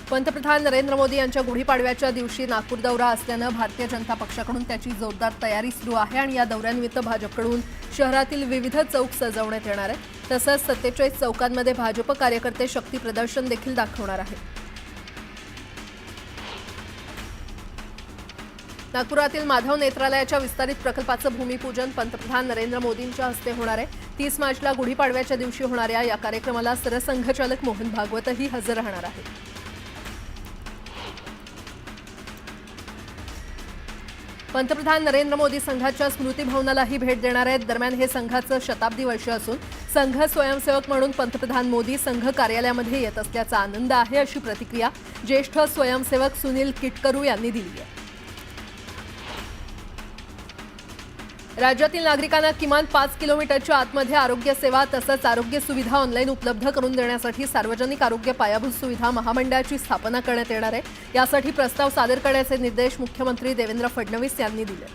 पंतप्रधान नरेंद्र मोदी यांच्या गुढीपाडव्याच्या दिवशी नागपूर दौरा असल्यानं भारतीय जनता पक्षाकडून त्याची जोरदार तयारी सुरू आहे आणि या दौऱ्यानिमित्त भाजपकडून शहरातील विविध चौक सजवण्यात येणार आहे। तसंच 47 चौकांमध्ये भाजप कार्यकर्ते शक्ती प्रदर्शन देखील दाखवणार आहेत। नागपुरातील माधव नेत्रालयाच्या विस्तारित प्रकल्पाचं भूमिपूजन पंतप्रधान नरेंद्र मोदींच्या हस्ते होणार आहे। 30 मार्चला गुढीपाडव्याच्या दिवशी होणाऱ्या या कार्यक्रमाला सरसंघचालक मोहन भागवतही हजर राहणार आहेत। पंतप्रधान नरेंद्र मोदी संघाच्या स्मृती भवनालाही भेट देणार आहेत। दरम्यान हे संघाचं शताब्दी वर्ष असून संघ स्वयंसेवक म्हणून पंतप्रधान मोदी संघ कार्यालयामध्ये येत असल्याचा आनंद आहे, अशी प्रतिक्रिया ज्येष्ठ स्वयंसेवक सुनील किटकरू यांनी दिली आहे। राज्यातील नागरिकांना किमान 5 किलोमीटरच्या आतमध्ये आरोग्य सेवा तसंच आरोग्य सुविधा ऑनलाईन उपलब्ध करून देण्यासाठी सार्वजनिक आरोग्य पायाभूत सुविधा महामंडळाची स्थापना करण्यात येणार आहे। यासाठी प्रस्ताव सादर करण्याचे निर्देश मुख्यमंत्री देवेंद्र फडणवीस यांनी दिले।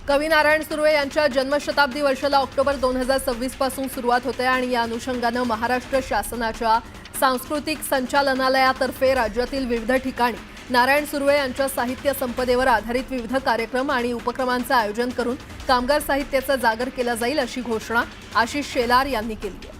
कवी नारायण सुर्वे यांच्या जन्मशताब्दी वर्षाला ऑक्टोबर 2026 पासून सुरुवात होते आणि या अनुषंगानं महाराष्ट्र शासनाच्या सांस्कृतिक संचालनालयातर्फे राज्यातील विविध ठिकाणी नारायण सुर्वे यांच्या साहित्य संपदेवर आधारित विविध कार्यक्रम आणि उपक्रमांचं आयोजन करून कामगार साहित्याचा जागर केला जाईल, अशी घोषणा आशिष शेलार यांनी केली आहे।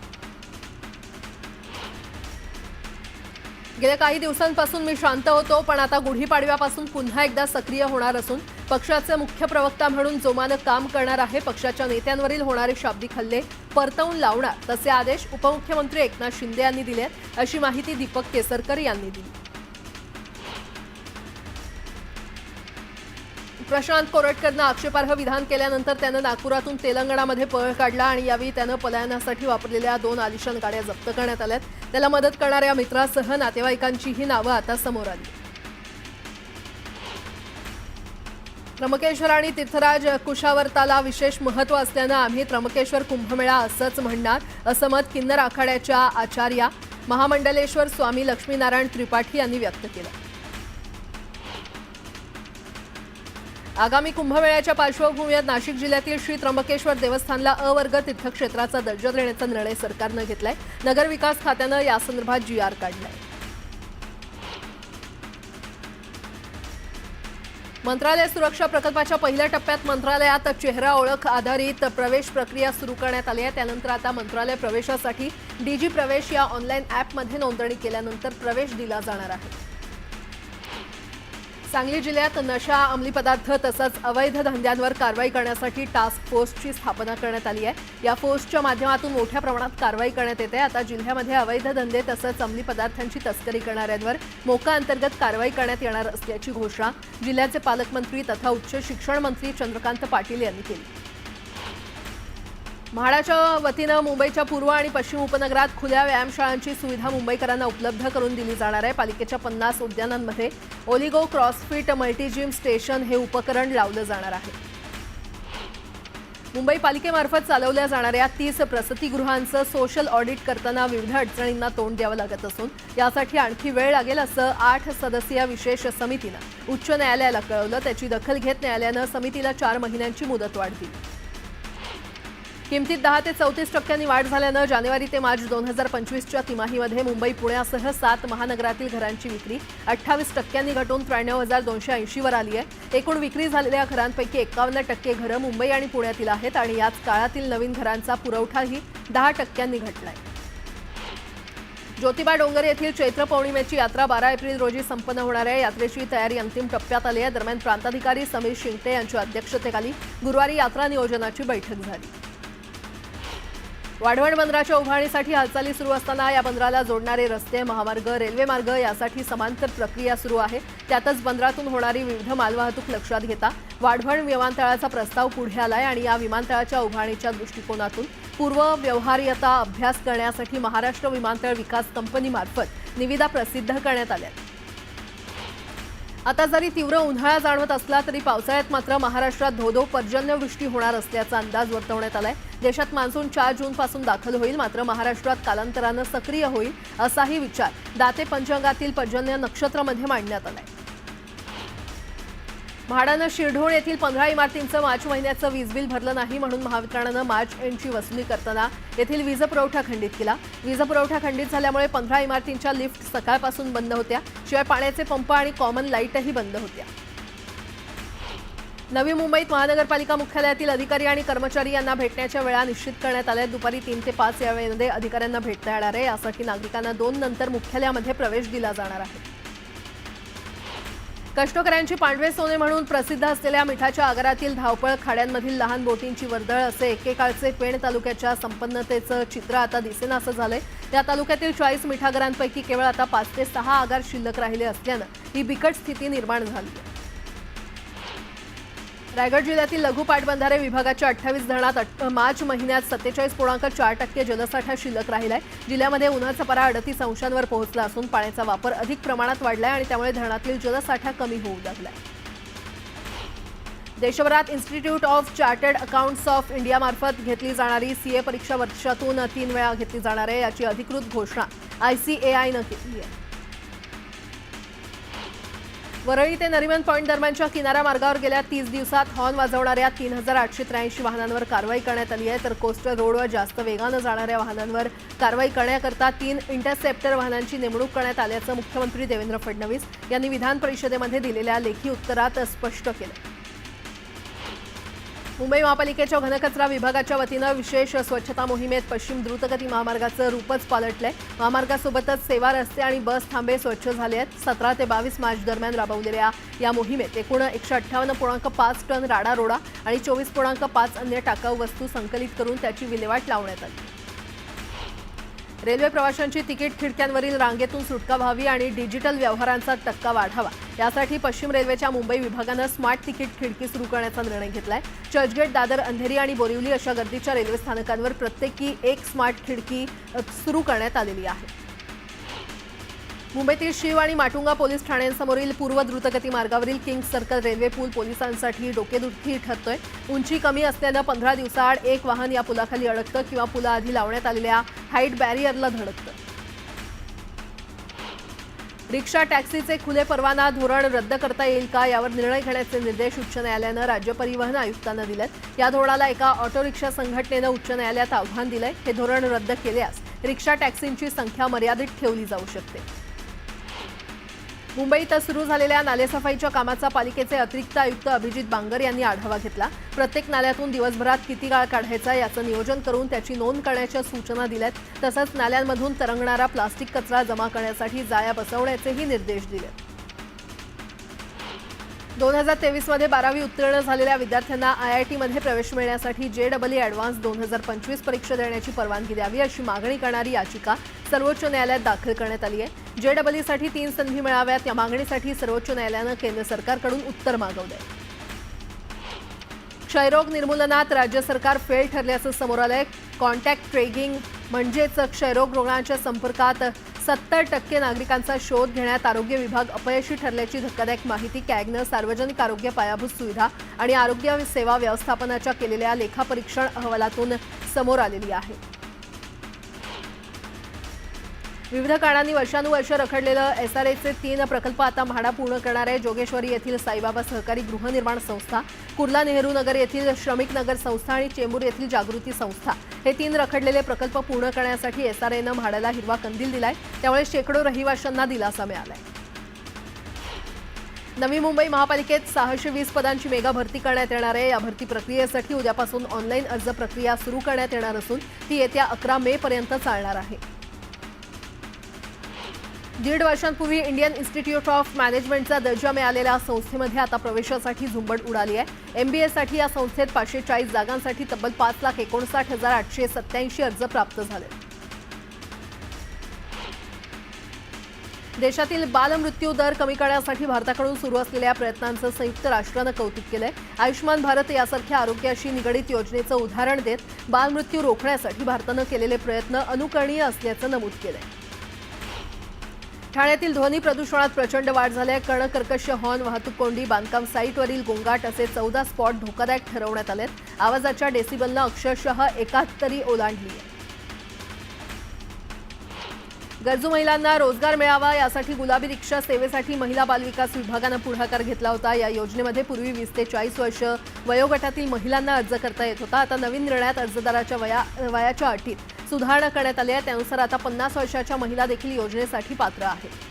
गेल्या काही दिवसांपासून मी शांत होतो, पण आता गुढीपाडव्यापासून पुन्हा एकदा सक्रिय होणार असून पक्षाचे मुख्य प्रवक्ता म्हणून जोमानं काम करणार आहे। पक्षाच्या नेत्यांवरील होणारे शाब्दिक हल्ले परतवून लावणार तसे आदेश उपमुख्यमंत्री एकनाथ शिंदे यांनी दिले, अशी माहिती दीपक केसरकर यांनी दिली। प्रशांत कोरटकरनं आक्षेपार्ह विधान केल्यानंतर त्यानं नागपुरातून तेलंगणामध्ये पळ काढला आणि यावेळी त्यानं पलायनासाठी वापरलेल्या 2 आलिशान गाड्या जप्त करण्यात आल्यात। त्याला मदत करणाऱ्या मित्रासह नातेवाईकांचीही नावं आता समोर आली। त्र्यंबकेश्वर आणि तीर्थराज कुशावर्ताला विशेष महत्त्व असल्यानं आम्ही त्र्यंबकेश्वर कुंभमेळा असंच म्हणणार, असं मत किन्नर आखाड्याच्या आचार्या महामंडलेश्वर स्वामी लक्ष्मीनारायण त्रिपाठी यांनी व्यक्त केलं। आगामी कुंभमेळ्याच्या पार्श्वभूमीवर नाशिक जिल्ह्यातील श्री त्र्यंबकेश्वर देवस्थानला अवर्ग तीर्थक्षेत्राचा दर्जा देण्याचा निर्णय सरकारनं घेतलाय। नगर विकास खात्यानं यासंदर्भात GR काढलाय। मंत्रालय सुरक्षा प्रकल्पाच्या पहिल्या टप्प्यात मंत्रालयात चेहरा ओळख आधारित प्रवेश प्रक्रिया सुरू करण्यात आली आहे। त्यानंतर आता मंत्रालय प्रवेशासाठी DG प्रवेश या ऑनलाईन ॲपमध्ये नोंदणी केल्यानंतर प्रवेश दिला जाणार आहे। सांगली जिल्ह्यात नशा, अंमली पदार्थ तसंच अवैध धंद्यांवर कारवाई करण्यासाठी टास्क फोर्सची स्थापना करण्यात आली आहे। या फोर्सच्या माध्यमातून मोठ्या प्रमाणात कारवाई करण्यात येते। आता जिल्ह्यामध्ये अवैध धंदे तसंच अंमली पदार्थांची तस्करी करणाऱ्यांवर मोका अंतर्गत कारवाई करण्यात येणार असल्याची घोषणा जिल्ह्याचे पालकमंत्री तथा उच्च शिक्षण मंत्री चंद्रकांत पाटील यांनी केली। म्हाडाच्या वतीनं मुंबईच्या पूर्व आणि पश्चिम उपनगरात खुल्या व्यायामशाळांची सुविधा मुंबईकरांना उपलब्ध करून दिली जाणार आहे। पालिकेच्या 50 उद्यानांमध्ये ओलिगो क्रॉसफिट मल्टीजिम स्टेशन हे उपकरण लावलं जाणार आहे। मुंबई पालिकेमार्फत चालवल्या जाणाऱ्या 30 प्रसूतिगृहांचं सोशल ऑडिट करताना विविध अडचणींना तोंड द्यावं लागत असून यासाठी आणखी वेळ लागेल, असं 8 सदस्यीय विशेष समितीनं उच्च न्यायालयाला कळवलं। त्याची दखल घेत न्यायालयानं समितीला 4 महिन्यांची मुदतवाढ दिली। किमतीत 10 ते 34% वाढ झाल्यानं जानेवारी ते मार्च 2025च्या तिमाहीमध्ये मुंबई पुण्यासह 7 महानगरातील घरांची विक्री 28% घटून 93,280 वर आली आहे। एकूण विक्री झालेल्या घरांपैकी 51% घरं मुंबई आणि पुण्यातील आहेत आणि याच काळातील नवीन घरांचा पुरवठाही 10% घटलाय। ज्योतिबा डोंगर येथील चैत्र पौर्णिमेची यात्रा 12 एप्रिल रोजी संपन्न होणार आहे। यात्रेची तयारी अंतिम टप्प्यात आली आहे। दरम्यान प्रांताधिकारी समीर शिंगटे यांच्या अध्यक्षतेखाली गुरुवारी यात्रा नियोजनाची बैठक झाली। वाढवण बंदराच्या उभारणीसाठी हालचाली सुरू असताना या बंदराला जोडणारे रस्ते, महामार्ग, रेल्वे मार्ग यासाठी समांतर प्रक्रिया सुरू आहे। त्यातच बंदरातून होणारी विविध मालवाहतूक लक्षात घेता वाढवण विमानतळाचा प्रस्ताव पुढे आलाय आणि या विमानतळाच्या उभारणीच्या दृष्टिकोनातून पूर्व व्यवहार्यता अभ्यास करण्यासाठी महाराष्ट्र विमानतळ विकास कंपनीमार्फत निविदा प्रसिद्ध करण्यात आल्या। आता जरी तीव्र उन्हाळा जाणवत असला तरी पावसाळ्यात मात्र महाराष्ट्रात धोधो पर्जन्यवृष्टी होणार असल्याचा अंदाज वर्तवण्यात आलाय। देशात मान्सून 4 जूनपासून दाखल होईल, मात्र महाराष्ट्रात कालांतरानं सक्रिय होईल असाही विचार दाते पंचांगातील पर्जन्य नक्षत्रामध्ये मांडण्यात आलाय। म्हाडानं शिरढोण येथील 15 इमारतींचं मार्च महिन्याचं वीज बिल भरलं नाही म्हणून महावितरणानं मार्च एंडची वसुली करताना येथील वीज पुरवठा खंडित केला। वीज पुरवठा खंडित झाल्यामुळे 15 इमारतींच्या लिफ्ट सकाळपासून बंद होत्या, शिवाय पाण्याचे पंप आणि कॉमन लाईटही बंद होत्या। नवी मुंबईत महानगरपालिका मुख्यालयातील अधिकारी आणि कर्मचारी यांना भेटण्याच्या वेळा निश्चित करण्यात आल्या। दुपारी 3 ते 5 या वेळेमध्ये अधिकाऱ्यांना भेटता येणार आहे। यासाठी नागरिकांना 2 नंतर मुख्यालयामध्ये प्रवेश दिला जाणार आहे। कष्टकऱ्यांची पांढरे सोने म्हणून प्रसिद्ध असलेल्या मिठाच्या आगारातील धावपळ, खाड्यांमधील लहान बोटींची वर्दळ असे एकेकाळचे पेण तालुक्याच्या संपन्नतेचं चित्र आता दिसेनासं झालंय। या तालुक्यातील 40 मिठागरांपैकी केवळ आता 5 ते 6 आगार शिल्लक राहिले असल्यानं ही बिकट स्थिती निर्माण झाली आहे। रायगड जिल्ह्यातील लघु पाटबंधारे विभागाच्या 28 धरणात मार्च महिन्यात 47.4% जलसाठा शिल्लक राहिलाय। जिल्ह्यामध्ये उन्हाचा पारा 38 अंशांवर पोहोचला असून पाण्याचा वापर अधिक प्रमाणात वाढलाय आणि त्यामुळे धरणातील जलसाठा कमी होऊ लागलाय। देशभरात institute of chartered accountants of India मार्फत घेतली जाणारी सीए परीक्षा वर्षातून 3 वेळा घेतली जाणार आहे। याची अधिकृत घोषणा ICAIनं केली आहे। वरळी ते नरिमन पॉईंट दरम्यानच्या किनारा मार्गावर गेल्या 30 दिवसात हॉर्न वाजवणाऱ्या 3883 वाहनांवर कारवाई करण्यात आली आहे, तर कोस्टल रोडवर जास्त वेगानं जाणाऱ्या वाहनांवर कारवाई करण्याकरता 3 इंटरसेप्टर वाहनांची नेमणूक करण्यात आल्याचं मुख्यमंत्री देवेंद्र फडणवीस यांनी विधान परिषदेमध्ये दिलेल्या लेखी उत्तरात स्पष्ट केलं। मुंबई महापालिकेच्या घनकचरा विभागाच्या वतीनं विशेष स्वच्छता मोहिमेत पश्चिम द्रुतगती महामार्गाचं रूपच पालटलंय। महामार्गासोबतच सेवा रस्ते आणि बस थांबे स्वच्छ झाले आहेत। 17 ते 22 मार्च दरम्यान राबवलेल्या या मोहिमेत एकूण 158.5 टन राडारोडा आणि 24.5 अन्य टाकाऊ वस्तू संकलित करून त्याची विल्हेवाट लावण्यात आली। रेल्वे प्रवाशांची तिकीट खिडक्यांवरील रांगेतून सुटका व्हावी आणि डिजिटल व्यवहारांचा टक्का वाढावा यासाठी पश्चिम रेल्वेच्या मुंबई विभागानं स्मार्ट तिकीट खिडकी सुरू करण्याचा निर्णय घेतलाय। चर्चगेट, दादर, अंधेरी आणि बोरिवली अशा गर्दीच्या रेल्वे स्थानकांवर प्रत्येकी एक स्मार्ट खिडकी सुरू करण्यात आलेली आहे। मुंबईतील शिव आणि माटुंगा पोलीस ठाण्यांसमोरील पूर्व द्रुतगती मार्गावरील किंग्स सर्कल रेल्वे पूल पोलिसांसाठी डोकेदुखी ठरतोय। उंची कमी असल्यानं 15 दिवसाआड एक वाहन या पुलाखाली अडकतं किंवा पुलाआधी लावण्यात आलेल्या हाईट बॅरियरला धडकतं। रिक्षा टॅक्सीचे खुले परवाना धोरण रद्द करता येईल का यावर निर्णय घेण्याचे निर्देश उच्च न्यायालयानं राज्य परिवहन आयुक्तांना दिलेत। या धोरणाला एका ऑटो रिक्षा संघटनेनं उच्च न्यायालयात आव्हान दिलंय। हे धोरण रद्द केल्यास रिक्षा टॅक्सींची संख्या मर्यादित ठेवली जाऊ शकते। मुंबईत सुरू झालेल्या नालेसफाईच्या कामाचा पालिकेचे अतिरिक्त आयुक्त अभिजित बांगर यांनी आढावा घेतला। प्रत्येक नाल्यातून दिवसभरात किती गाळ काढायचा याचं नियोजन करून त्याची नोंद करण्याच्या सूचना दिल्यात। तसंच नाल्यांमधून तरंगणारा प्लास्टिक कचरा जमा करण्यासाठी जाळ्या बसवण्याचेही निर्देश दिलेत। 2023 मध्ये 12वी उत्तीर्ण झालेल्या विद्यार्थ्यांना IIT मध्ये प्रवेश मिळण्यासाठी JEE ॲडव्हान्स 2025 परीक्षा देण्याची परवानगी द्यावी अशी मागणी करणारी याचिका सर्वोच्च न्यायालयात दाखल करण्यात आली आहे। JEE साठी 3 संधी मिळाव्यात या मागणीसाठी सर्वोच्च न्यायालयानं केंद्र सरकारकडून उत्तर मागवलंय। क्षयरोग निर्मूलनात राज्य सरकार फेल ठरल्याचं समोर आलंय। कॉन्टॅक्ट ट्रेसिंग म्हणजेच क्षयरोग रुग्णांच्या संपर्कात 70% नागरिकांचा शोध घेण्यात आरोग्य विभाग अपयशी ठरल्याची धक्कादायक माहिती कॅगनं सार्वजनिक आरोग्य पायाभूत सुविधा आणि आरोग्य सेवा व्यवस्थापनाच्या केलेल्या लेखापरीक्षण अहवालातून समोर आलेली आहे। विविध कारणांनी वर्षानुवर्ष रखडलेलं SRAचे 3 प्रकल्प आता म्हाडा पूर्ण करणार आहे। जोगेश्वरी येथील साईबाबा सहकारी गृहनिर्माण संस्था, कुर्ला नेहरू नगर येथील श्रमिक नगर संस्था आणि चेंबूर येथील जागृती संस्था हे 3 रखडलेले प्रकल्प पूर्ण करण्यासाठी SRAनं म्हाडाला हिरवा कंदील दिलाय। त्यामुळे शेकडो रहिवाशांना दिलासा मिळालाय। नवी मुंबई महापालिकेत 620 पदांची मेगा भरती करण्यात येणार आहे। या भरती प्रक्रियेसाठी उद्यापासून ऑनलाईन अर्ज प्रक्रिया सुरू करण्यात येणार असून ती येत्या 11 मे पर्यंत चालणार आहे। 1.5 वर्षांपूर्वी इंडियन इन्स्टिट्यूट ऑफ मॅनेजमेंटचा दर्जा मिळालेल्या संस्थेमध्ये आता प्रवेशासाठी झुंबड उडाली आहे। MBA साठी या संस्थेत 540 जागांसाठी तब्बल 5,59,887 अर्ज प्राप्त झाले। देशातील बालमृत्यू दर कमी करण्यासाठी भारताकडून सुरू असलेल्या प्रयत्नांचं संयुक्त राष्ट्रानं कौतुक केलंय। आयुष्मान भारत यासारख्या आरोग्याशी निगडित योजनेचं उदाहरण देत बालमृत्यू रोखण्यासाठी भारतानं केलेले प्रयत्न अनुकरणीय असल्याचं नमूद केलंय। ठाण्यातील ध्वनी प्रदूषणात प्रचंड वाढ झाली आहे। कर्णकर्कश हॉर्न, वाहतूक कोंडी, बांधकाम साईटवरील गोंगाट असे 14 स्पॉट धोकादायक ठरवण्यात आलेत। आवाजाच्या डेसिबलनं अक्षरशः 71 ओलांडली आहे। गरजू महिलांना रोजगार मिळावा यासाठी गुलाबी रिक्षा सेवेसाठी महिला बालविकास विभागानं पुढाकार घेतला होता। या योजनेमध्ये पूर्वी 20 ते 40 वर्ष वयोगटातील महिलांना अर्ज करता येत होता। आता नवीन निर्णयात अर्जदाराच्या वयाच्या अटीत सुधारणा करण्यात आली आहे। त्यानुसार आता 50 वर्षाच्या महिला देखील योजनेसाठी पात्र आहेत।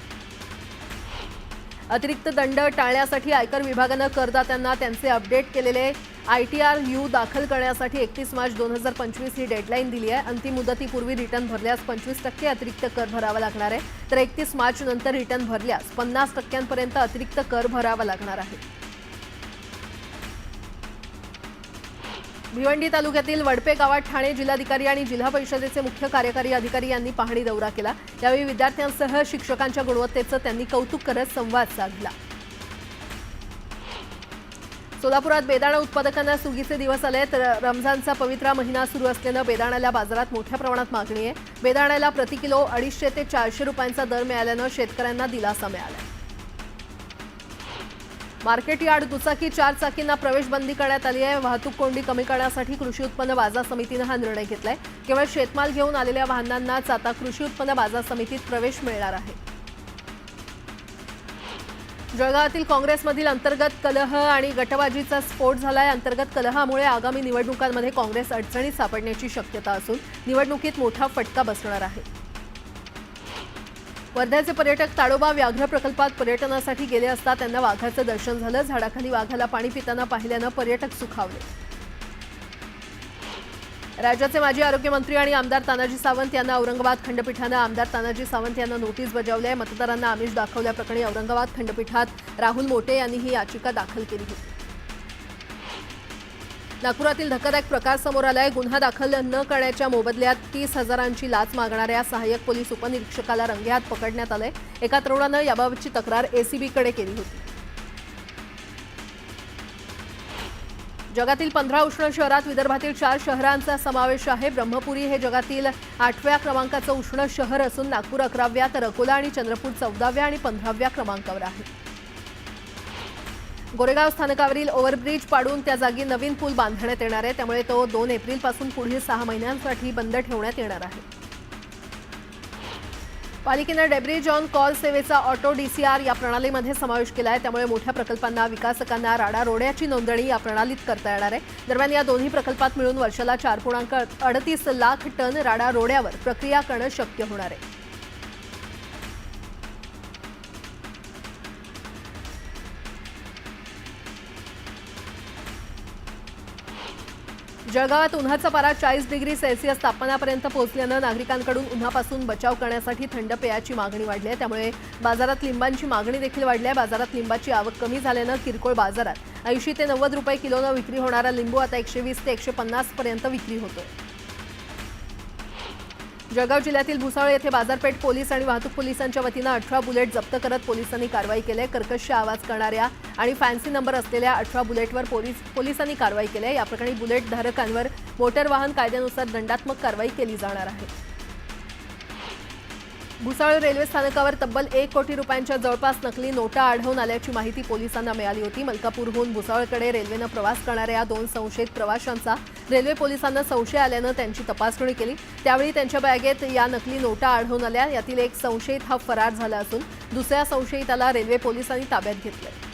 अतिरिक्त दंड टाळण्यासाठी आयकर विभागानं करदात्यांना त्यांचे अपडेट केलेले ITR दाखल करण्यासाठी 31 मार्च 2025 ही डेडलाईन दिली आहे। अंतिम मुदतीपूर्वी रिटर्न भरल्यास 25% अतिरिक्त कर भरावा लागणार आहे, तर 31 मार्च नंतर रिटर्न भरल्यास 50% अतिरिक्त कर भरावा लागणार आहे। भिवंडी तालुक्यातील वडपे गावात ठाणे जिल्हाधिकारी आणि जिल्हा परिषदेचे मुख्य कार्यकारी अधिकारी यांनी पाहणी दौरा केला। यावेळी विद्यार्थ्यांसह शिक्षकांच्या गुणवत्तेचं त्यांनी कौतुक करत संवाद साधला। सोलापुरात बेदाणा उत्पादकांना सुगीचे दिवस आले, तर रमजानचा पवित्र महिना सुरू असल्यानं बेदाण्याला बाजारात मोठ्या प्रमाणात मागणी आहे। बेदाण्याला प्रति किलो 250 ते 400 रुपयांचा दर मिळाल्यानं शेतकऱ्यांना दिलासा मिळाला। मार्केट यार्ड दुचाकी 4 चाकींना प्रवेश बंदी करण्यात आली आहे। वाहतूक कोंडी कमी करण्यासाठी कृषी उत्पन्न बाजार समितीनं हा निर्णय घेतलाय। केवळ शेतमाल घेऊन आलेल्या वाहनांनाच आता कृषी उत्पन्न बाजार समितीत प्रवेश मिळणार आहे। जळगावातील काँग्रेसमधील अंतर्गत कलह आणि गटबाजीचा स्फोट झालाय। अंतर्गत कलहामुळे आगामी निवडणुकांमध्ये काँग्रेस अडचणीत सापडण्याची शक्यता असून निवडणुकीत मोठा फटका बसणार आहे। वर्ध्याचे पर्यटक ताडोबा व्याघ्र प्रकल्पात पर्यटनासाठी गेले असता त्यांना वाघाचं दर्शन झालं। झाडाखाली वाघाला पाणी पिताना पाहिल्यानं पर्यटक सुखावले। राज्याचे माजी आरोग्यमंत्री आणि आमदार तानाजी सावंत यांना औरंगाबाद खंडपीठानं आमदार तानाजी सावंत यांना नोटीस बजावली आहे। मतदारांना आमिष दाखवल्याप्रकरणी औरंगाबाद खंडपीठात राहुल मोटे यांनी ही याचिका दाखल केली होती। नागपुरातील धक्कादायक प्रकार समोर आलाय। गुन्हा दाखल न करण्याच्या मोबदल्यात 30,000ची लाच मागणाऱ्या सहाय्यक पोलीस उपनिरीक्षकाला रंगेहात पकडण्यात आलंय। एका तरुणानं याबाबतची तक्रार ACBकडे केली होती। जगातील 15 उष्ण शहरात विदर्भातील 4 शहरांचा समावेश आहे। ब्रह्मपुरी हे जगातील 8व्या क्रमांकाचं उष्ण शहर असून नागपूर 11व्या, तर अकोला आणि चंद्रपूर 14व्या आणि 15व्या क्रमांकावर आहे। गोरेगाव स्थानकावरील ओव्हरब्रिज पाडून त्या जागी नवीन पूल बांधण्यात येणार आहे, त्यामुळे तो 2 एप्रिलपासून पुढील 6 महिन्यांसाठी बंद ठेवण्यात येणार आहे। पालिकेनं डेब्रिज ऑन कॉल सेवेचा ऑटो DCR या प्रणालीमध्ये समावेश केला आहे, त्यामुळे मोठ्या प्रकल्पांना विकासकांना राडारोड्याची नोंदणी या प्रणालीत करता येणार आहे। दरम्यान या दोन्ही प्रकल्पात मिळून वर्षाला 4.38 लाख टन राडारोड्यावर प्रक्रिया करणं शक्य होणार आहे। जळगावात उन्हाचा पारा 40 डिग्री सेल्सिअस तापमानापर्यंत पोहोचल्यानं नागरिकांकडून उन्हापासून बचाव करण्यासाठी थंड पेयाची मागणी वाढली आहे, त्यामुळे बाजारात लिंबांची मागणी देखील वाढली आहे। बाजारात लिंबाची आवक कमी झाल्यानं किरकोळ बाजारात 80 ते 90 रुपये किलोनं विक्री होणारा लिंबू आता 120 ते 150 पर्यंत विक्री होतोय। जळगाव जिल्ह्यातील भुसावळ येथे बाजारपेठ पोलीस आणि वाहतूक पोलिसांच्या वतीनं 18 बुलेट जप्त करत पोलिसांनी कारवाई केली आहे। कर्कश आवाज करणाऱ्या आणि फॅन्सी नंबर असलेल्या 18 बुलेटवर पोलिसांनी कारवाई केली आहे। या प्रकरणी बुलेट धारकांवर मोटर वाहन कायद्यानुसार दंडात्मक कारवाई केली जाणार आहे। भुसावळ रेल्वे स्थानकावर तब्बल 1 कोटी रुपयांच्या जवळपास नकली नोटा आढळून आल्याची माहिती पोलिसांना मिळाली होती। मलकापूरहून भुसावळकडे रेल्वेनं प्रवास करणाऱ्या 2 संशयित प्रवाशांचा रेल्वे पोलिसांना संशय आल्यानं त्यांची तपासणी केली। त्यावेळी त्यांच्या बॅगेत या नकली नोटा आढळून आल्या। यातील एक संशयित हा फरार झाला असून दुसऱ्या संशयिताला रेल्वे पोलिसांनी ताब्यात घेतले।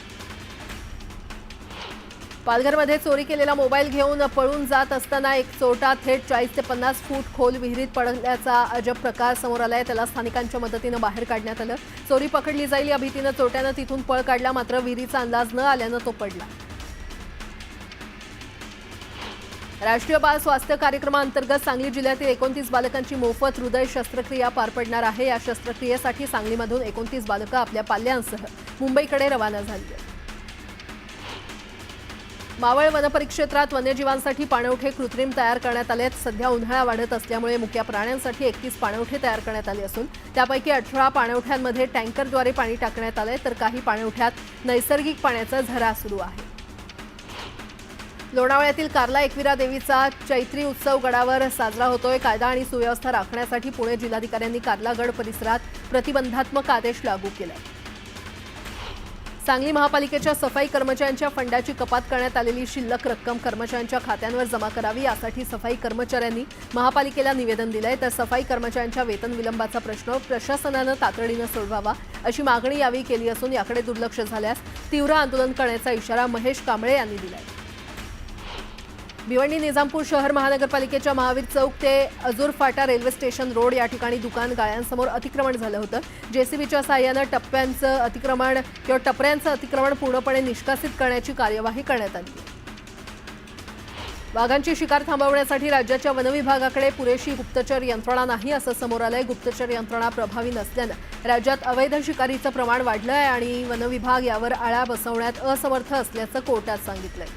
पालघरमध्ये चोरी केलेला मोबाईल घेऊन पळून जात असताना एक चोरटा थेट 40 ते 50 फूट खोल विहिरीत पडल्याचा अजब प्रकार समोर आलाय। त्याला स्थानिकांच्या मदतीनं बाहेर काढण्यात आलं। चोरी पकडली जाईल या भीतीनं चोरट्यानं तिथून पळ काढला, मात्र विहिरीचा अंदाज न आल्यानं तो पडला। राष्ट्रीय बाल स्वास्थ्य कार्यक्रमाअंतर्गत सांगली जिल्ह्यातील 29 बालकांची मोफत हृदय शस्त्रक्रिया पार पडणार आहे। या शस्त्रक्रियेसाठी सांगलीमधून 29 बालकं आपल्या पाल्यांसह मुंबईकडे रवाना झाली आहेत। मावळ वनपरिक्षेत्रात वन्यजीवांसाठी पाणवठे कृत्रिम तयार करण्यात आले आहेत। सध्या उन्हाळा वाढत असल्यामुळे मुक्या प्राण्यांसाठी 31 पाणवठे तयार करण्यात आले असून त्यापैकी 18 पाणवठ्यांमध्ये टँकरद्वारे पाणी टाकण्यात आले, तर काही पाणवठ्यात नैसर्गिक पाण्याचा झरा सुरू आहे। लोणावळ्यातील कार्ला एकविरा देवीचा चैत्री उत्सव गडावर साजरा होतोय। कायदा आणि सुव्यवस्था राखण्यासाठी पुणे जिल्हाधिकाऱ्यांनी कार्ला गड परिसरात प्रतिबंधात्मक आदेश लागू केले। सांगली महापालिकेच्या सफाई कर्मचाऱ्यांच्या फंडाची कपात करण्यात आलेली शिल्लक रक्कम कर्मचाऱ्यांच्या खात्यांवर जमा करावी यासाठी सफाई कर्मचाऱ्यांनी महापालिकेला निवेदन दिलंय। तर सफाई कर्मचाऱ्यांच्या वेतन विलंबाचा प्रश्न प्रशासनानं तातडीनं सोडवावा अशी मागणी यावेळी केली असून याकडे दुर्लक्ष झाल्यास तीव्र आंदोलन करण्याचा इशारा महेश कांबळे यांनी दिलाय। भिवंडी निजामपूर शहर महानगरपालिकेच्या महावीर चौक ते अजूर फाटा रेल्वे स्टेशन रोड या ठिकाणी दुकान गाळ्यांसमोर अतिक्रमण झालं होतं। जेसीबीच्या साहाय्यानं टप्प्यांचं अतिक्रमण किंवा टपऱ्यांचं अतिक्रमण पूर्णपणे निष्कासित करण्याची कार्यवाही करण्यात आली। वाघांची शिकार थांबवण्यासाठी राज्याच्या वन विभागाकडे पुरेशी गुप्तचर यंत्रणा नाही असं समोर आलंय। गुप्तचर यंत्रणा प्रभावी नसल्यानं राज्यात अवैध शिकारीचं प्रमाण वाढलंय आणि वन विभाग यावर आळा बसवण्यात असमर्थ असल्याचं कोर्टात सांगितलंय।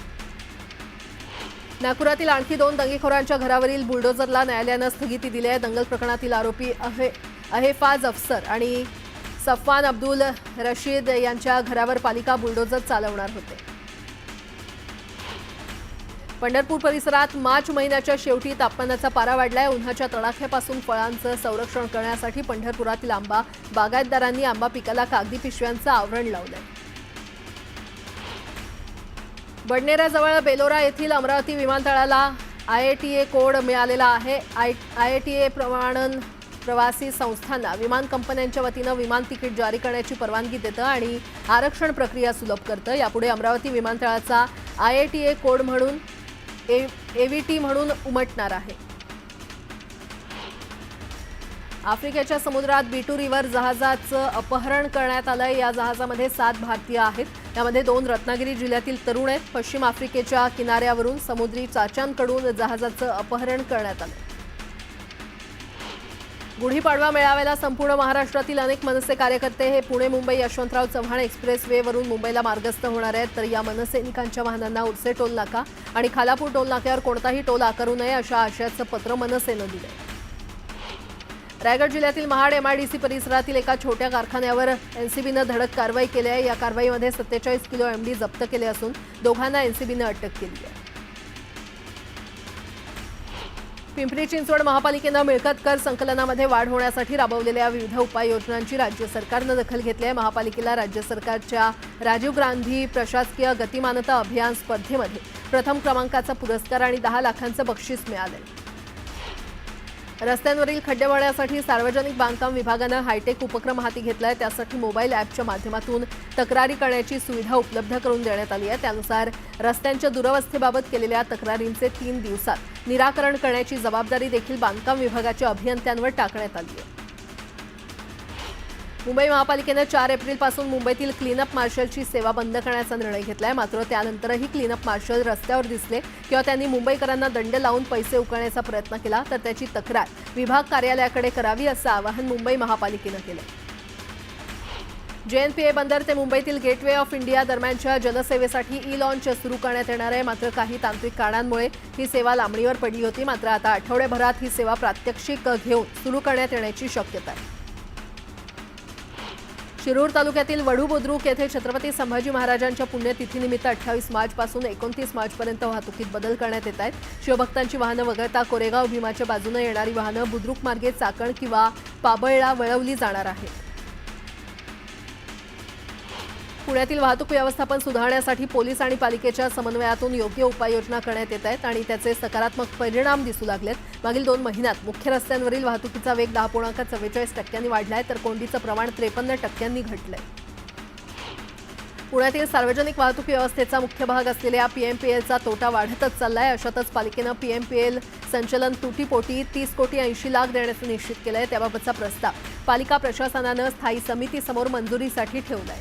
नागपुरातील आणखी 2 दंगेखोरांच्या घरावरील बुलडोझरला न्यायालयानं स्थगिती दिली आहे। दंगल प्रकरणातील आरोपी अहेफाज अफसर आणि सफवान अब्दुल रशीद यांच्या घरावर पालिका बुलडोझर चालवणार होते। पंढरपूर परिसरात मार्च महिन्याच्या शेवटी तापमानाचा पारा वाढलाय। उन्हाच्या तडाख्यापासून फळांचं संरक्षण करण्यासाठी पंढरपुरातील आंबा बागायतदारांनी आंबा पिकाला कागदी पिशव्यांचं आवरण लावलंय। बडनेराजवळ बेलोरा येथील अमरावती विमानतळाला IATA कोड मिळालेला आहे। IATA प्रमाणन प्रवासी संस्थांना विमान कंपन्यांच्या वतीनं विमान तिकीट जारी करण्याची परवानगी देतं आणि आरक्षण प्रक्रिया सुलभ करतं। यापुढे अमरावती विमानतळाचा IATA कोड म्हणून AVT म्हणून उमटणार आहे। आफ्रिकेच्या समुद्रात बिटू रिव्हर जहाजाचं अपहरण करण्यात आलंय। या जहाजामध्ये 7 भारतीय आहेत। यामध्ये 2 रत्नागिरी जिल्ह्यातील तरुण आहेत। पश्चिम आफ्रिकेच्या किनाऱ्यावरून समुद्री चाच्यांकडून जहाजाचं अपहरण करण्यात आलं। गुढीपाडवा मेळाव्याला संपूर्ण महाराष्ट्रातील अनेक मनसे कार्यकर्ते हे पुणे मुंबई यशवंतराव चव्हाण एक्सप्रेसवेवरून मुंबईला मार्गस्थ होणार आहेत। तर या मनसैनिकांच्या वाहनांना उर्से टोल नाका आणि खालापूर टोल नाक्यावर कोणताही टोल आकारू नये अशा आशयाचं पत्र मनसेनं दिलंय। रायगड जिल्ह्यातील महाड MIDC परिसरातील एका छोट्या कारखान्यावर NCBनं धडक कारवाई केली आहे। या कारवाईमध्ये 47 किलो MD जप्त केले असून दोघांना NCBनं अटक केली आहे। पिंपरी चिंचवड महापालिकेनं मिळकत कर संकलनामध्ये वाढ होण्यासाठी राबवलेल्या विविध उपाययोजनांची राज्य सरकारनं दखल घेतली आहे। महापालिकेला राज्य सरकारच्या राजीव गांधी प्रशासकीय गतिमानता अभियान स्पर्धेमध्ये प्रथम क्रमांकाचा पुरस्कार आणि 10 लाखांचं बक्षीस मिळालंय। रस्त्यांवरील खड्डे भरण्यासाठी सार्वजनिक बांधकाम विभागानं हायटेक उपक्रम हाती घेतलाय। त्यासाठी मोबाईल ॲपच्या माध्यमातून तक्रारी करण्याची सुविधा उपलब्ध करून देण्यात आली आहे। त्यानुसार रस्त्यांच्या दुरवस्थेबाबत केलेल्या तक्रारींचे 3 दिवसात निराकरण करण्याची जबाबदारी देखील बांधकाम विभागाच्या अभियंत्यांवर टाकण्यात आली आहे। मुंबई महापालिकेनं 4 एप्रिलपासून मुंबईतील क्लीनअप मार्शलची सेवा बंद करण्याचा निर्णय घेतलाय। मात्र त्यानंतरही क्लीनअप मार्शल रस्त्यावर दिसले किंवा त्यांनी मुंबईकरांना दंड लावून पैसे उकळण्याचा प्रयत्न केला तर त्याची तक्रार विभाग कार्यालयाकडे करावी असं आवाहन मुंबई महापालिकेनं केलं। JNPA बंदर ते मुंबईतील गेटवे ऑफ इंडिया दरम्यानच्या जलसेवेसाठी ई-लॉन्च सुरू करण्यात येणार आहे। मात्र काही तांत्रिक कारणांमुळे ही सेवा लांबणीवर पडली होती। मात्र आता आठवड्याभरात ही सेवा प्रात्यक्षिक घेऊन सुरू करण्यात येण्याची शक्यता आहे। शिरूर तालुक्यातील वडू बुद्रुक येथे छत्रपती संभाजी महाराजांच्या पुण्यतिथीनिमित्त 28 मार्चपासून 29 मार्चपर्यंत वाहतुकीत बदल करण्यात येत आहेत। शिवभक्तांची वाहनं वगळता कोरेगाव भीमाच्या बाजूने येणारी वाहनं बुद्रुक मार्गे चाकण किंवा पाबळला वळवली जाणार आहेत। पुण्यातील वाहतूक व्यवस्थापन सुधारण्यासाठी पोलीस आणि पालिकेच्या समन्वयातून योग्य उपाययोजना करण्यात येत आहेत आणि त्याचे सकारात्मक परिणाम दिसू लागलेत। मागील 2 महिन्यात मुख्य रस्त्यांवरील वाहतुकीचा वेग 10.44% वाढलाय तर कोंडीचं प्रमाण 53% घटलंय। पुण्यातील सार्वजनिक वाहतूक व्यवस्थेचा मुख्य भाग असलेल्या PMPLचा तोटा वाढतच चाललाय। अशातच पालिकेनं PMPL संचलन तुटीपोटी 30 कोटी 80 लाख देण्याचं निश्चित केलंय। त्याबाबतचा प्रस्ताव पालिका प्रशासनानं स्थायी समितीसमोर मंजुरीसाठी ठेवलाय।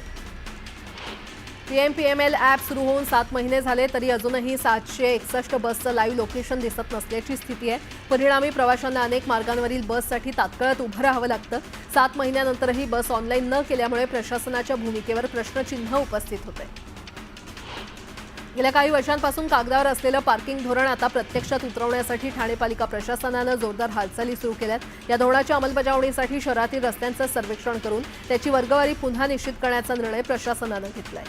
PMPML ॲप सुरू होऊन 7 महिने झाले तरी अजूनही 761 बसचं लाईव्ह लोकेशन दिसत नसल्याची स्थिती आहे। परिणामी प्रवाशांना अनेक मार्गांवरील बससाठी तात्काळात उभं राहावं लागतं। 7 महिन्यानंतरही बस ऑनलाईन न केल्यामुळे प्रशासनाच्या भूमिकेवर प्रश्नचिन्ह उपस्थित होते। गेल्या काही वर्षांपासून कागदावर असलेलं पार्किंग धोरण आता प्रत्यक्षात उतरवण्यासाठी ठाणे पालिका प्रशासनानं जोरदार हालचाली सुरू केल्यात। या धोरणाच्या अंमलबजावणीसाठी शहरातील रस्त्यांचं सर्वेक्षण करून त्याची वर्गवारी पुन्हा निश्चित करण्याचा निर्णय प्रशासनानं घेतलाय।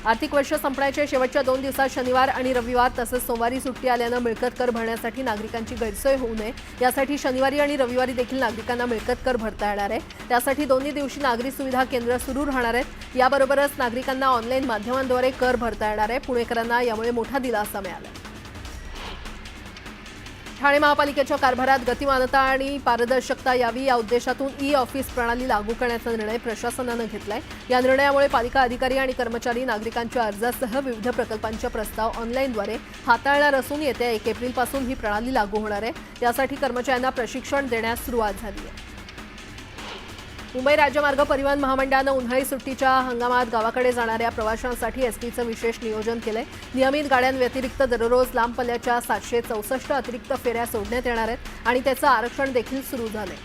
आर्थिक वर्ष संपण्याच्या शेवटच्या 2 दिवसात शनिवार आणि रविवार तसंच सोमवारी सुट्टी आल्यानं मिळकत कर भरण्यासाठी नागरिकांची गैरसोय होऊ नये यासाठी शनिवारी आणि रविवारी देखील नागरिकांना मिळकत कर भरता येणार आहे। त्यासाठी दोन्ही दिवशी नागरी सुविधा केंद्र सुरू राहणार आहेत। याबरोबरच नागरिकांना ऑनलाईन माध्यमांद्वारे कर भरता येणार आहे। पुणेकरांना यामुळे मोठा दिलासा मिळाला। ठाणे महापालिकेच्या कारभारात गतिमानता आणि पारदर्शकता यावी या उद्देशातून ई-ऑफिस प्रणाली लागू करण्याचा निर्णय प्रशासनानं घेतलाय। या निर्णयामुळे पालिका अधिकारी आणि कर्मचारी नागरिकांच्या अर्जासह विविध प्रकल्पांचे प्रस्ताव ऑनलाईनद्वारे हाताळणार असून येत्या 1 एप्रिलपासून ही प्रणाली लागू होणार आहे। यासाठी कर्मचाऱ्यांना प्रशिक्षण देण्यास सुरुवात झाली आहे। मुंबई राज्यमार्ग परिवहन महामंडळानं उन्हाळी सुट्टीच्या हंगामात गावाकडे जाणाऱ्या प्रवाशांसाठी एसटीचं विशेष नियोजन केलंय। नियमित गाड्यांव्यतिरिक्त दररोज लांब पल्ल्याच्या 764 अतिरिक्त फेऱ्या सोडण्यात येणार आहेत आणि त्याचं आरक्षण देखील सुरू झालंय।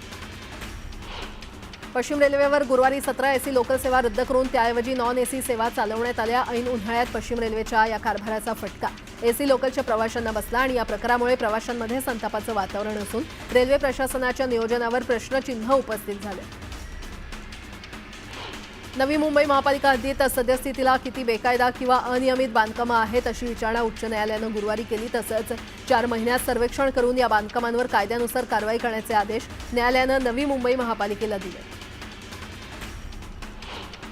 पश्चिम रेल्वेवर गुरुवारी 17 एसी लोकल सेवा रद्द करून त्याऐवजी नॉन एसी सेवा चालवण्यात आल्या। ऐन उन्हाळ्यात पश्चिम रेल्वेच्या या कारभाराचा फटका एसी लोकलच्या प्रवाशांना बसला आणि या प्रकारामुळे प्रवाशांमध्ये संतापाचं वातावरण असून रेल्वे प्रशासनाच्या नियोजनावर प्रश्नचिन्ह उपस्थित झाले। नवी मुंबई महापालिका हद्दीत सद्यस्थितीला किती बेकायदा किंवा अनियमित बांधकामं आहेत अशी विचारणा उच्च न्यायालयानं गुरुवारी केली। तसंच 4 महिन्यात सर्वेक्षण करून या बांधकामांवर कायद्यानुसार कारवाई करण्याचे आदेश न्यायालयानं नवी मुंबई महापालिकेला दिले।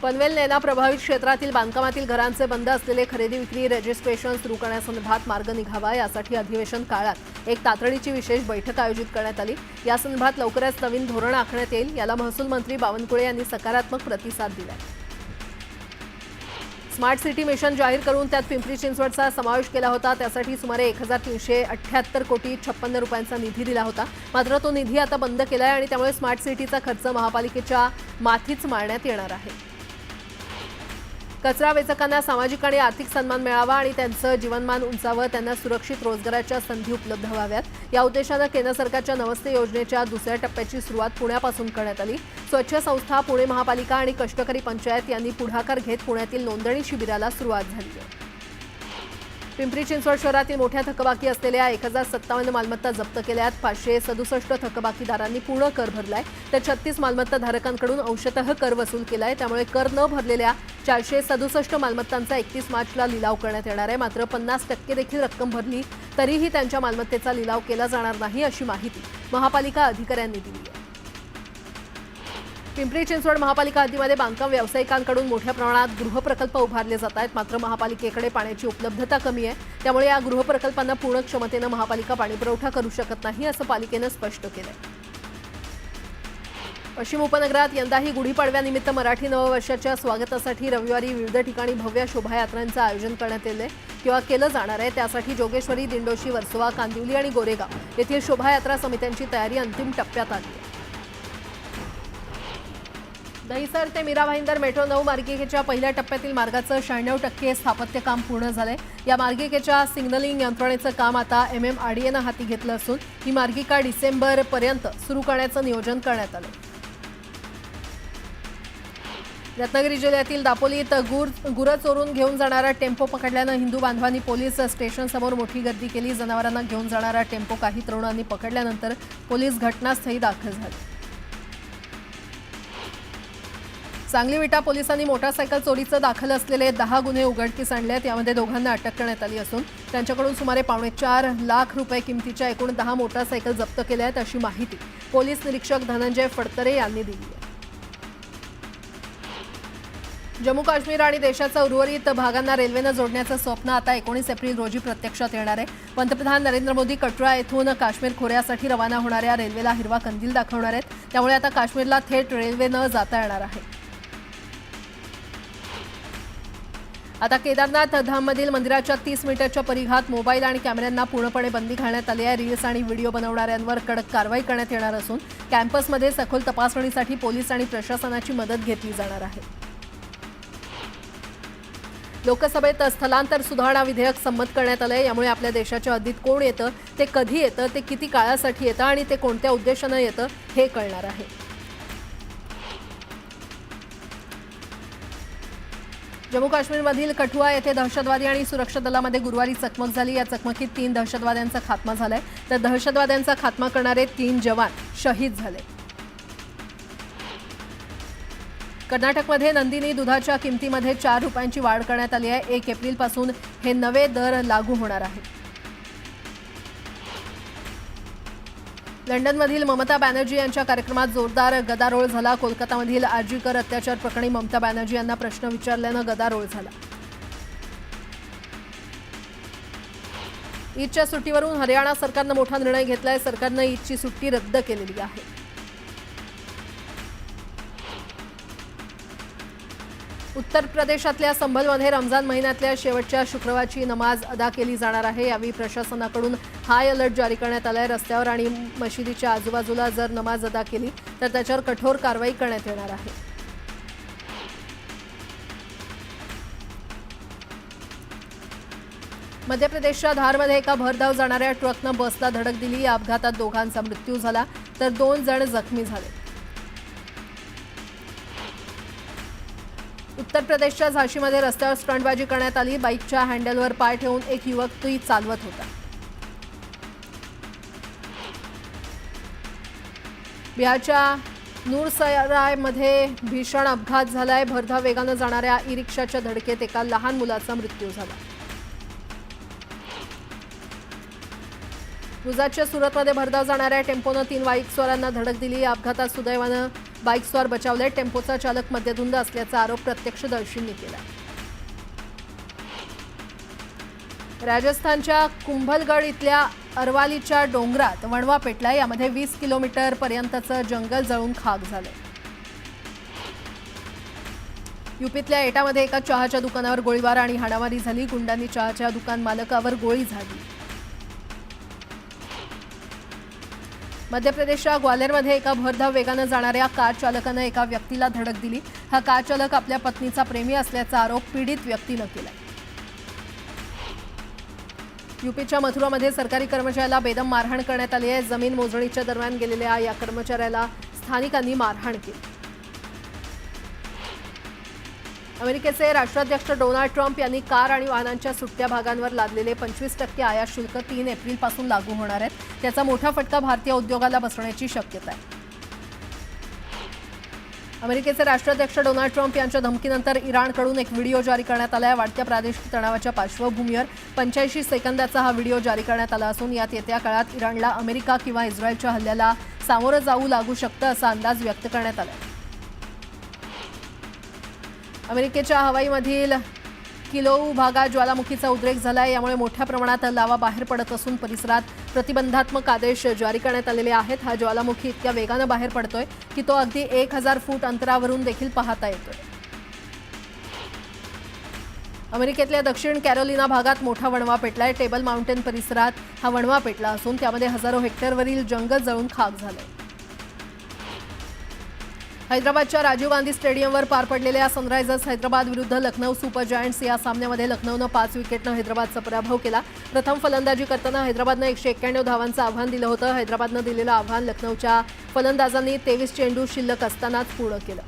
पनवेल नैना प्रभावित क्षेत्रातील बांधकामातील घरांचे बंद असलेले खरेदी विक्री रजिस्ट्रेशन सुरू करण्यासंदर्भात मार्ग निघावा यासाठी अधिवेशन काळात एक तातडीची विशेष बैठक आयोजित करण्यात आली। या संदर्भात लवकरच नवीन धोरण आखण्यात येईल। याला महसूल मंत्री बावनकुळे यांनी सकारात्मक प्रतिसाद दिलाय। स्मार्ट सिटी मिशन जाहीर करून त्यात पिंपरी चिंचवडचा समावेश केला होता। त्यासाठी सुमारे 1378 कोटी 56 रुपयांचा निधी दिला होता। मात्र तो निधी आता बंद केलाय आणि त्यामुळे स्मार्ट सिटीचा खर्च महापालिकेच्या माथीच मारण्यात येणार आहे। कचरा वेचकांना सामाजिक आणि आर्थिक सन्मान मिळावा आणि त्यांचं जीवनमान उंचावं, त्यांना सुरक्षित रोजगाराच्या संधी उपलब्ध व्हाव्यात या उद्देशानं केंद्र सरकारच्या नमस्ते योजनेच्या दुसऱ्या टप्प्याची सुरुवात पुण्यापासून करण्यात आली। स्वच्छ संस्था, पुणे महापालिका आणि कष्टकरी पंचायत यांनी पुढाकार घेत पुण्यातील नोंदणी शिबिराला सुरुवात झाली आहे। पिंपरी चिंचवड शहरातील मोठ्या थकबाकी असलेल्या 1057 मालमत्ता जप्त केल्यात। 567 थकबाकीदारांनी पूर्ण कर भरलाय तर 36 मालमत्ता धारकांकडून अंशतः कर वसूल केलाय। त्यामुळे कर न भरलेल्या 467 मालमत्तांचा 31 मार्चला लिलाव करण्यात येणार आहे। मात्र 50% देखील रक्कम भरली तरीही त्यांच्या मालमत्तेचा लिलाव केला जाणार नाही अशी माहिती महापालिका अधिकाऱ्यांनी दिली आहे। पिंपरी चिंचवड महापालिका हद्दीमध्ये बांधकाम व्यावसायिकांकडून मोठ्या प्रमाणात गृहप्रकल्प उभारले जात आहेत। मात्र महापालिकेकडे पाण्याची उपलब्धता कमी आहे। त्यामुळे या गृहप्रकल्पांना पूर्ण क्षमतेनं महापालिका पाणीपुरवठा करू शकत नाही असं पालिकेनं स्पष्ट केलंय। पश्चिम उपनगरात यंदाही गुढीपाडव्यानिमित्त मराठी नववर्षाच्या स्वागतासाठी रविवारी विविध ठिकाणी भव्य शोभायात्रांचं आयोजन करण्यात केलं जाणार आहे। त्यासाठी जोगेश्वरी, दिंडोशी, वर्सोवा, कांदिवली आणि गोरेगाव येथील शोभायात्रा समित्यांची तयारी अंतिम टप्प्यात आली आहे। दहिसर ते मीरा भाईंदर मेट्रो 9 मार्गिकेच्या पहिल्या टप्प्यातील मार्गाचं 96% स्थापत्य काम पूर्ण झालंय। या मार्गिकेच्या सिग्नलिंग यंत्रणेचं काम आता MMRDAनं हाती घेतलं असून ही मार्गिका डिसेंबरपर्यंत सुरू करण्याचं नियोजन करण्यात आलं। रत्नागिरी जिल्ह्यातील दापोलीत गुरं चोरून घेऊन जाणारा टेम्पो पकडल्यानं हिंदू बांधवांनी पोलीस स्टेशनसमोर मोठी गर्दी केली। जनावरांना घेऊन जाणारा टेम्पो काही तरुणांनी पकडल्यानंतर पोलीस घटनास्थळी दाखल झाले। सांगली विटा पोलिसांनी मोटारसायकल चोरीचं दाखल असलेले 10 गुन्हे उघडकीस आणलेत। यामध्ये दोघांना अटक करण्यात आली असून त्यांच्याकडून सुमारे 4.25 लाख रुपये किमतीच्या एकूण 10 मोटारसायकल जप्त केल्या आहेत अशी माहिती पोलीस निरीक्षक धनंजय फडतरे यांनी दिली आहे। जम्मू काश्मीर आणि देशाच्या उर्वरित भागांना रेल्वेनं जोडण्याचं स्वप्न आता 19 एप्रिल रोजी प्रत्यक्षात येणार आहे। पंतप्रधान नरेंद्र मोदी कटरा येथून काश्मीर खोऱ्यासाठी रवाना होणाऱ्या रेल्वेला हिरवा कंदील दाखवणार आहेत। त्यामुळे आता काश्मीरला थेट रेल्वेनं जाता येणार आहे। आता केदारनाथ धाममधील मंदिराच्या 30 मीटरच्या परिघात मोबाईल आणि कॅमेऱ्यांना पूर्णपणे बंदी घालण्यात आली आहे। रील्स आणि व्हिडिओ बनवणाऱ्यांवर कडक कारवाई करण्यात येणार असून कॅम्पसमध्ये सखोल तपासणीसाठी पोलीस आणि प्रशासनाची मदत घेतली जाणार आहे। लोकसभेत स्थलांतर सुधारणा विधेयक संमत करण्यात आलंय। यामुळे आपल्या देशाच्या हद्दीत कोण येतं, ते कधी येतं, ते किती काळासाठी येतं आणि ते कोणत्या उद्देशानं येतं हे कळणार आहे। जम्मू काश्मीरमधील कठुआ येथे दहशतवादी आणि सुरक्षा दलामध्ये गुरुवारी चकमक झाली। या चकमकीत 3 दहशतवाद्यांचा खात्मा झालाय तर दहशतवाद्यांचा खात्मा करणारे 3 जवान शहीद झाले। कर्नाटकमध्ये नंदिनी दुधाच्या किमतीमध्ये 4 रुपयांची वाढ करण्यात आली आहे। 1 एप्रिलपासून हे नवे दर लागू होणार आहेत। लंडनमधील ममता बॅनर्जी यांच्या कार्यक्रमात जोरदार गदारोळ झाला। कोलकातामधील आर्जीकर अत्याचार प्रकरणी ममता बॅनर्जी यांना प्रश्न विचारल्यानं गदारोळ झाला। ईदच्या सुट्टीवरून हरियाणा सरकारनं मोठा निर्णय घेतलाय। सरकारनं ईदची सुट्टी रद्द केलेली आहे। उत्तर प्रदेशातल्या संभलमध्ये रमजान महिन्यातल्या शेवटच्या शुक्रवारची नमाज अदा केली जाणार आहे। यावेळी प्रशासनाकडून हाय अलर्ट जारी करण्यात आलाय। रस्त्यावर आणि मशिदीच्या आजूबाजूला जर नमाज अदा केली तर त्याच्यावर कठोर कारवाई करण्यात येणार आहे। मध्य प्रदेशच्या धारमध्ये एका भरधाव जाणाऱ्या ट्रकनं बसला धडक दिली। या अपघातात दोघांचा मृत्यू झाला तर 2 जण जखमी झाले। उत्तर प्रदेशच्या झाशीमध्ये रस्त्यावर स्टंटबाजी करण्यात आली। बाईकच्या हँडलवर पाय ठेवून एक युवक ती चालवत होता। बिहारच्या नूरसरायमध्ये भीषण अपघात झालाय। भरधाव वेगानं जाणाऱ्या ई रिक्षाच्या धडकेत एका लहान मुलाचा मृत्यू झाला। गुजरातच्या सुरतमध्ये भरधाव जाणाऱ्या टेम्पोनं 3 बाईकस्वारांना धडक दिली। या अपघातात सुदैवानं बाईकस्वार बचावले। टेम्पोचा चालक मद्यधुंद असल्याचा आरोप प्रत्यक्षदर्शींनी केला। राजस्थानच्या कुंभलगड इथल्या अरवालीच्या डोंगरात वणवा पेटला। यामध्ये 20 किलोमीटर पर्यंतचं जंगल जळून खाक झालं। यूपीतल्या एटामध्ये एका चहाच्या दुकानावर गोळीबार आणि हाणामारी झाली। गुंडांनी चहाच्या दुकान मालकावर गोळी झाडली। मध्य प्रदेशच्या ग्वाल्हेरमध्ये एका भरधाव वेगानं जाणाऱ्या कार चालकानं एका व्यक्तीला धडक दिली। हा कार चालक आपल्या पत्नीचा प्रेमी असल्याचा आरोप पीडित व्यक्तीनं केला। यूपीच्या मथुरामध्ये सरकारी कर्मचाऱ्याला बेदम मारहाण करण्यात आली आहे। जमीन मोजणीच्या दरम्यान गेलेल्या या कर्मचाऱ्याला स्थानिकांनी मारहाण केली। अमेरिकेचे राष्ट्राध्यक्ष डोनाल्ड ट्रम्प यांनी कार आणि वाहनांच्या सुट्ट्या भागांवर लादलेले 25% आयात शुल्क 3 एप्रिलपासून लागू होणार आहेत। त्याचा मोठा फटका भारतीय उद्योगाला बसण्याची शक्यता आहे। अमेरिकेचे राष्ट्राध्यक्ष डोनाल्ड ट्रम्प यांच्या धमकीनंतर इराणकडून एक व्हिडिओ जारी करण्यात आला आहे। वाढत्या प्रादेशिक तणावाच्या पार्श्वभूमीवर 85 सेकंदाचा हा व्हिडिओ जारी करण्यात आला असून यात येत्या काळात इराणला अमेरिका किंवा इस्रायलच्या हल्ल्याला सामोरं जाऊ लागू शकतं असा अंदाज व्यक्त करण्यात आला आहे। अमेरिकेच्या हवाईमधील किलोऊ भागात ज्वालामुखीचा उद्रेक झाला। यामुळे मोठ्या प्रमाणात लावा बाहेर पडत असून परिसरात प्रतिबंधात्मक आदेश जारी करण्यात आलेले आहेत। हा ज्वालामुखी इतक्या वेगानं बाहेर पडतोय की तो अगदी 1000 फूट अंतरावरून देखील पाहता येतोय। अमेरिकेतल्या दक्षिण कॅरोलिना भागात मोठा वणवा पेटलाय। टेबल माउंटेन परिसरात हा वणवा पेटला असून त्यामध्ये हजारो हेक्टरवरील जंगल जळून खाक झालंय। हैदराबादच्या राजीव गांधी स्टेडियमवर पार पडलेल्या सनरायझर्स हैदराबाद विरुद्ध लखनौ सुपर जायंट्स या सामन्यामध्ये लखनौनं 5 विकेटनं हैदराबादचा पराभव केला। प्रथम फलंदाजी करताना हैदराबादनं 191 धावांचं आव्हान दिलं होतं। हैदराबादनं दिलेलं आव्हान लखनौच्या फलंदाजांनी 23 चेंडू शिल्लक असतानाच पूर्ण केलं।